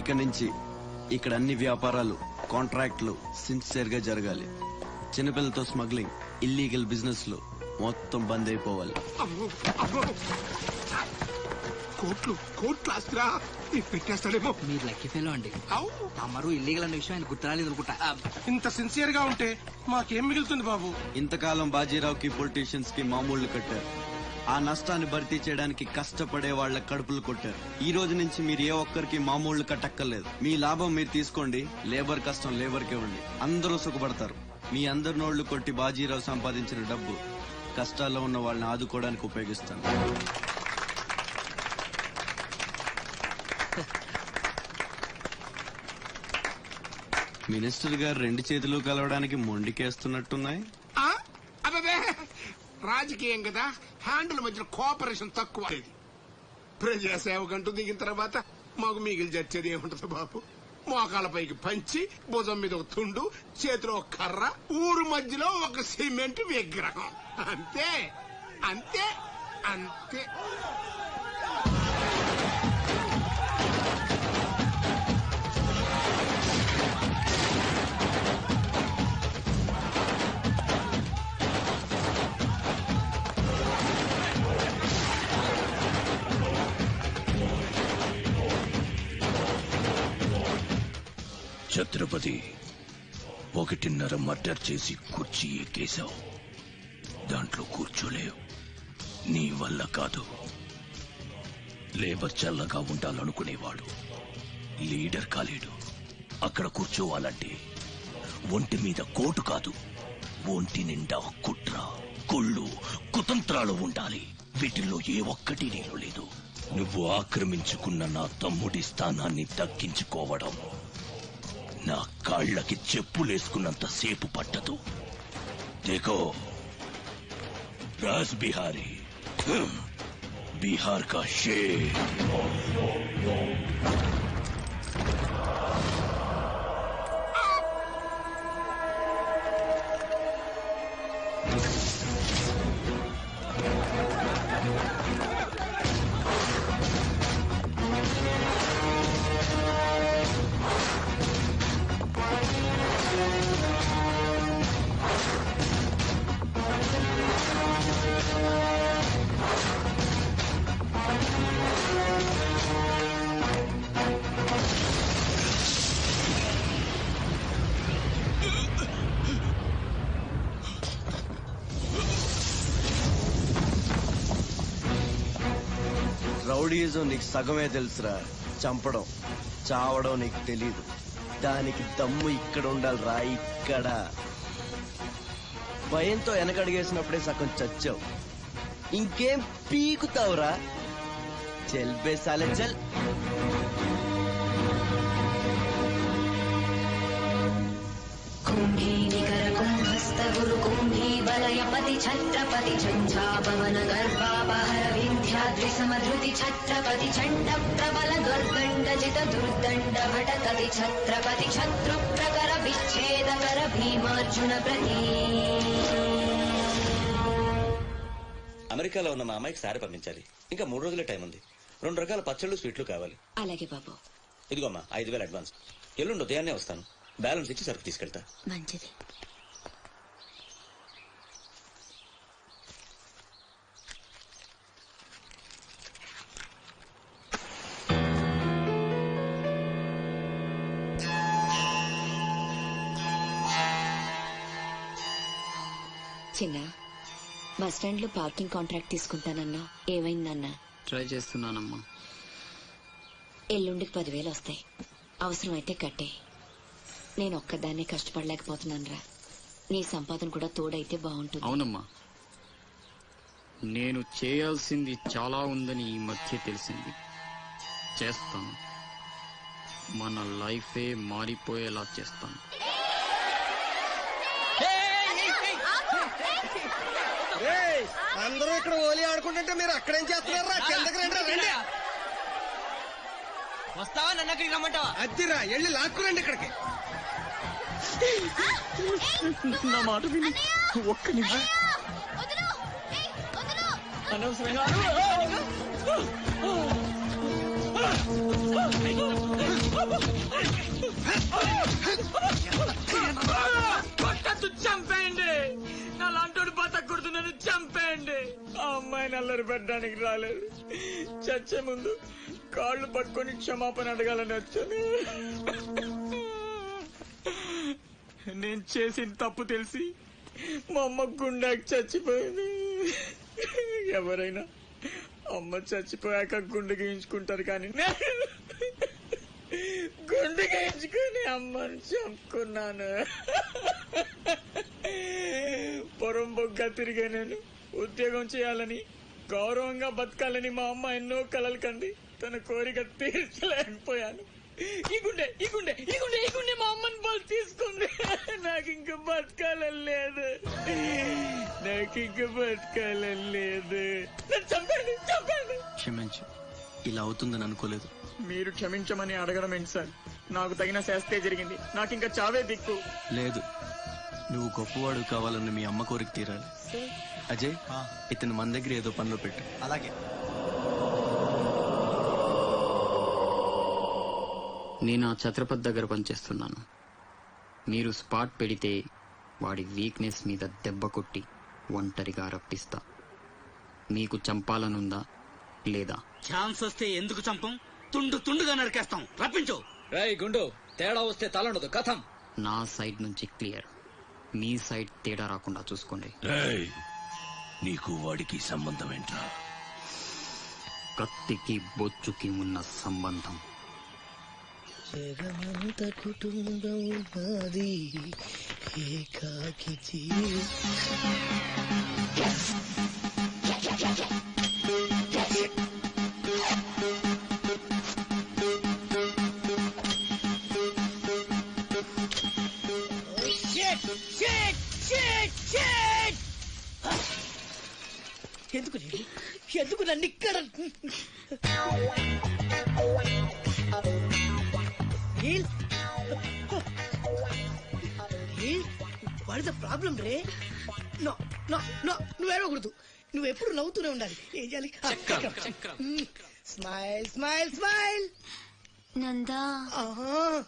ఇక నుంచి ఇక్కడ అన్ని వ్యాపారాలు కాంట్రాక్ట్లు సిన్సియర్ గా జరగాలి. చిన్నపిల్లలతో స్మగ్లింగ్, ఇల్లీగల్ బిజినెస్ లు మొత్తం బంద్ అయిపోవాలి. పెట్టేస్తాడేమో. మీరు లక్కీ ఫెలో అండి. అమ్మరు ఇల్లీగల్ అన్న విషయం ఆయన గుర్తురాలేదు అనుకుంటా. ఇంత సిన్సియర్ గా ఉంటే మాకేం మిగులుతుంది బాబు? ఇంతకాలం బాజీరావుకి పొలిటీషియన్స్ కి మామూళ్లు కట్టారు. ఆ నష్టాన్ని భర్తీ చేయడానికి కష్టపడే వాళ్ల కడుపులు కొట్టారు. ఈ రోజు నుంచి మీరు ఏ ఒక్కరికి మామూళ్లు కట్టక్కర్లేదు. మీ లాభం మీరు తీసుకోండి, లేబర్ కష్టం లేబర్కే ఉండి అందరూ సుఖపడతారు. మీ అందరి నోళ్లు కొట్టి బాజీరావు సంపాదించిన డబ్బు కష్టాల్లో ఉన్న వాళ్ళని ఆదుకోవడానికి ఉపయోగిస్తాను. మినిస్టర్ గారు 2 చేతులు కలవడానికి మొండికేస్తున్నట్టున్నాయి. అదే రాజకీయం కదా, హ్యాండిల్ మధ్య కోఆపరేషన్ తక్కువ. ప్రజాసేవకంటూ దిగిన తర్వాత మాకు మిగిలి చచ్చేది ఏముంటది బాబు? మోకాళ్ళపైకి పంచి, భుజం మీద ఒక తుండు, చేతిలో ఒక కర్ర, ఊరు మధ్యలో ఒక సిమెంట్ విగ్రహం. అంతే అంతే అంతే. ఛత్రపతి, 1.5 మర్డర్ చేసి కుర్చీ ఎక్కేశావు. దాంట్లో కూర్చోలేవు. నీ వల్ల కాదు. లేబర్ చల్లగా ఉండాలనుకునేవాడు లీడర్ కాలేడు. అక్కడ కూర్చోవాలంటే ఒంటి మీద కోటు కాదు, ఒంటి నిండా కుట్ర, కుళ్ళు, కుతంత్రాలు ఉండాలి. వీటిల్లో ఏ ఒక్కటి నీలో లేదు. నువ్వు ఆక్రమించుకున్న నా తమ్ముడి స్థానాన్ని దక్కించుకోవడం నా కాళ్ళకి చెప్పులేసుకున్నంత సేపు పట్టదు. देखो राज बिहारी, बिहार का शेर. రౌడీజం నీకు సగమే తెలుసురా. చంపడం, చావడం నీకు తెలీదు. దానికి దమ్ము ఇక్కడ ఉండాలిరా, ఇక్కడ. భయంతో వెనకడిగేసినప్పుడే సగం చచ్చావు. ఇంకేం పీకుతావురా? చల్ బే సాలే చల్. गुरु कुंभी वलयपति छत्रपति झंझापवन गर्भापहर विंध्याद्रि समधृति छत्रपति चंड प्रबल दुर्दंड दुर्दंड भटकति छत्रपति शत्रु प्रकर विच्छेदकर भीमार्जुन प्रति. అమెరికాలో ఉన్న మా అమ్మాయికి సారి పంపించాలి. ఇంకా 3 రోజులే టైం ఉంది. 2 రకాల పచ్చళ్ళు, స్వీట్లు కావాలి. అలాగే బాబు. ఇదిగోమ్మా 5,000 అడ్వాన్స్. ఎల్లుండి ఉదయాన్నే వస్తాను. బ్యాలెన్స్ ఇచ్చి సరుకు తీసుకెళ్తా. మంచిది. చిన్న, బస్ స్టాండ్ లో పార్కింగ్ కాంట్రాక్ట్ తీసుకుంటానన్నా, ఏమైందన్నా? ట్రై చేస్తున్నానమ్మా. ఎల్లుండికి 10,000 వస్తాయి. అవసరమైతే కట్టే. నేను ఒక్కదాన్నే కష్టపడలేకపోతున్నానురా. నీ సంపాదన కూడా తోడైతే బాగుంటుంది. అవునమ్మా, నేను చేయాల్సింది చాలా ఉందని ఈ మధ్య తెలిసింది. చేస్తాను. మన లైఫే మారిపోయేలా చేస్తాను. అందరూ ఇక్కడ ఓలి ఆడుకుంటుంటే మీరు అక్కడేం చేస్తున్నారా? కిందకి రండి. వస్తావా? నన్ను అక్కడికి రమ్మంటావా? అద్దిరా, వెళ్ళి లాక్కురండి ఇక్కడికి. నా మాట విని ఒక్క నిమిషం. అనవసరంగా కొట్టద్దు, చంపేయండి. నా లాంటోడు బతకూడదు, నన్ను చంపేయండి. ఆ అమ్మాయిని అల్లరి పెట్టడానికి రాలేదు. చచ్చే ముందు కాళ్ళు పట్టుకొని క్షమాపణ అడగాలని వచ్చాను. నేను చేసిన తప్పు తెలిసి మా అమ్మ గుండెకి చచ్చిపోయింది. ఎవరైనా అమ్మ చచ్చిపోయాక గుండె గీయించుకుంటారు, కానీ నేను గుండె గీయించుకొని అమ్మని చంపుకున్నాను. పొరంబొగ్గా తిరిగే నేను ఉద్యోగం చేయాలని, గౌరవంగా బతకాలని మా అమ్మ ఎన్నో కలలు కంది. తన కోరిక తీర్చలేకపోయాను. ఈ గుండె ఈ గుండె ఈ గుండె ఈ గుండె మా అమ్మని బలి తీసుకుంది. నాకు ఇంకా బతకాలని లేదు, నాకు ఇంకా బతకాలని లేదు. చంపండి, చంపండి. క్షమించు, ఇలా అవుతుందని అనుకోలేదు. మీరు క్షమించమని అడగడం ఏంటి సార్? నాకు తగిన శాస్తే జరిగింది. నాకు ఇంకా చావే దిక్కు. లేదు, నువ్వు గొప్పవాడు కావాలని మీ అమ్మ కోరిక తీరాలి. అజయ్, ఇతను మన దగ్గర ఏదో పనిలో పెట్టు. అలాగే. నేను ఆ ఛత్రపతి దగ్గర పనిచేస్తున్నాను. మీరు స్పాట్ పెడితే వాడి వీక్నెస్ మీద దెబ్బ కొట్టి ఒంటరిగా రప్పిస్తా. మీకు చంపాలనుందా లేదా? ఛాన్స్ వస్తే ఎందుకు చంపం? తుండు తుండుగా నరికేస్తాం. రప్పించు. రాయ్ గుండు, తేడా వస్తే తలండదు. కథం. నా సైడ్ నుంచి క్లియర్, మీ సైడ్ తేడా రాకుండా చూసుకోండి. రేయ్, నీకు వాడికి సంబంధం ఏంట్రా? కత్తికి బొచ్చుకి ఉన్న సంబంధం. జగమంత కుటుంబం నాది, ఏకాకి ఎందుకు ఎందుకు నన్ను ఇక్కడ వాట్ ఇస్ ద ప్రాబ్లం రే? నో నో నో, నువ్వు ఏడవకూడదు. నువ్వు ఎప్పుడు నవ్వుతూనే ఉండాలి. ఏం చేయాలి? Smile smile smile. నందా,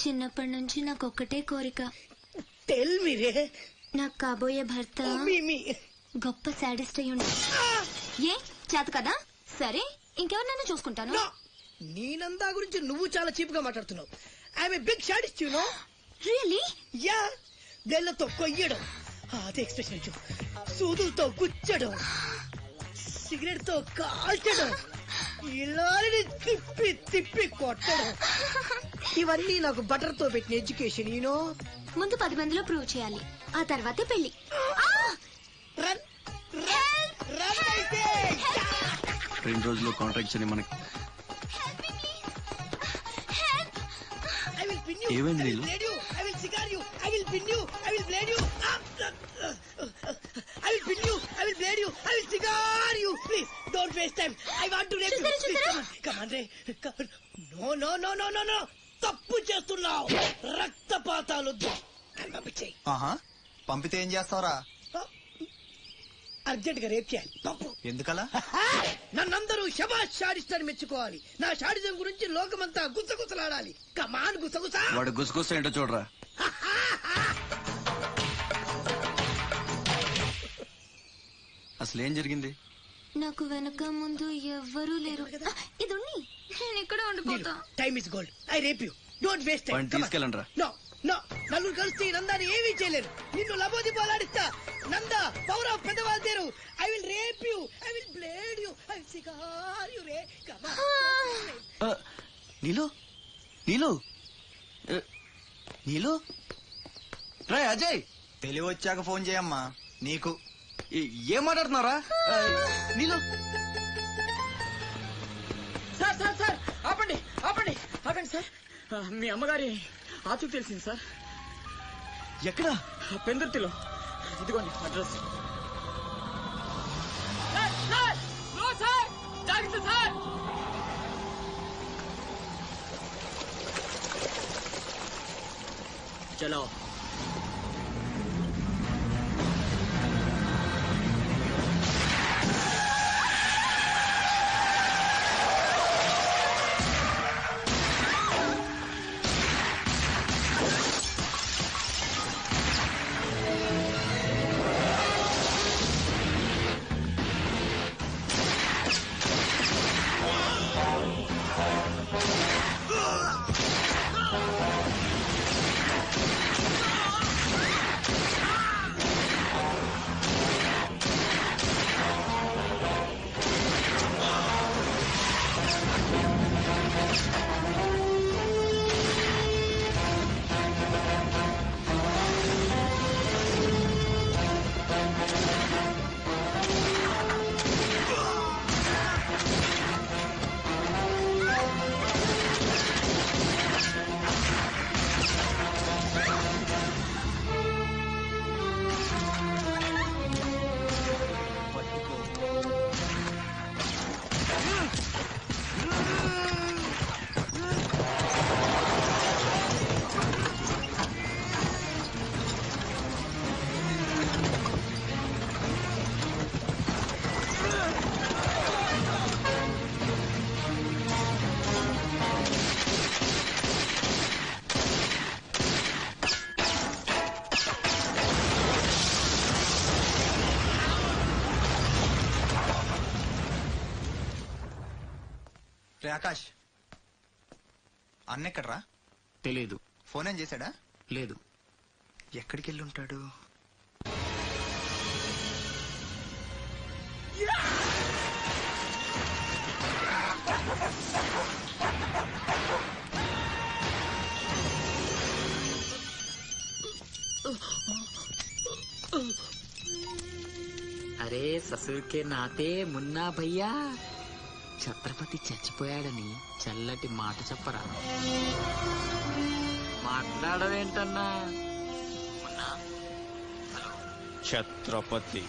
చిన్నప్పటి నుంచి నాకు ఒక్కటే కోరిక. టెల్ మీ రే. నాకు కాబోయే భర్త గొప్ప సాడిస్ట్ అయి ఉండాలి. ఏ చేత కదా? సరే, ఇంకెవరినైనా చూసుకుంటాను. నీ నందా గురించి నువ్వు చాలా చీప్ గా మాట్లాడుతున్నావు. I'm a big sadist, you know. Really? Yeah. బెల్లతో కొయ్యడం, అదే ఎక్స్ప్రెషన్ ఇచ్చు, సూదులతో గుచ్చడం, సిగరెట్ తో కాల్చడం, ఇలాని తిప్పి తిప్పి కొట్టడం, ఇవన్నీ నాకు బటర్ తో పెట్టిన ఎడ్యుకేషన్, యూనో. ముందు 10 మందిలో ప్రూవ్ చేయాలి, ఆ తర్వాతే పెళ్లి. రన్ రన్ అయితే 2 రోజుల్లో కాంట్రాక్ట్స్ అని మనకి. ఏమైంది నీళ్ళు? I will cigar you. I will pin you. I will blade you. I will pin you. I will blade you. I will cigar you. Please, don't waste time. I want to rape you. Please, come on, Ray. No, no, no, no, no, no. తప్పు చేస్తున్నావు. రక్తపాతాలొద్దు. పంపించేయి. పంపితే ఏం చేస్తావురా? Urgent గా rape చేయాలి. తప్పు. ఎందుకలా? నన్నందరూ శబాష్ షాడిస్ట్ అని మెచ్చుకోవాలి. నా షాడిజం గురించి లోకమంతా గుసగుసలాడాలి. కమాన్ గుసగుస. వాడు గుసగుస ఏంటో చూడరా. అసలు ఏం జరిగింది? నాకు వెనక ముందు ఎవ్వరూ లేరు. ఇది నేను ఇక్కడ ఉండిపోతా. Time is gold. I rape you. Don't waste time. తీసుకెళ్ళండి రా. నో నో, నలుగురు కలిసి నందాని ఏమీ చేయలేరు. నిన్ను లబోది పాలాడిస్తా. నందా, పవర్ ఆఫ్ పెద్దవాళ్ళు తేరు. I will rape you. I will blade you. I will cigar you రే. నీలు నీలు నీలు రే అజయ్, తెలివి వచ్చాక ఫోన్ చేయమ్మా. నీకు ఏం మాట్లాడుతున్నారా? నీలు సార్ సార్ సార్, ఆపండి ఆపండి ఆపండి సార్. మీ అమ్మగారి ఆచూకు తెలిసింది సార్. ఎక్కడా? పెందుర్తిలో. ఇదిగోండి అడ్రస్. జాగ్రత్త సార్. చలో. రే ఆకాష్, అన్న ఎక్కడ్రా? తెలీదు. ఫోన్ ఏం చేశాడా? లేదు. ఎక్కడికి వెళ్ళి ఉంటాడు? అరే ససుర్కే నాతే మున్నా భయ్యా, ఛత్రపతి చచ్చిపోయాడని చల్లటి మాట చెప్పరా. మాట్లాడవేంటన్నా? ఛత్రపతి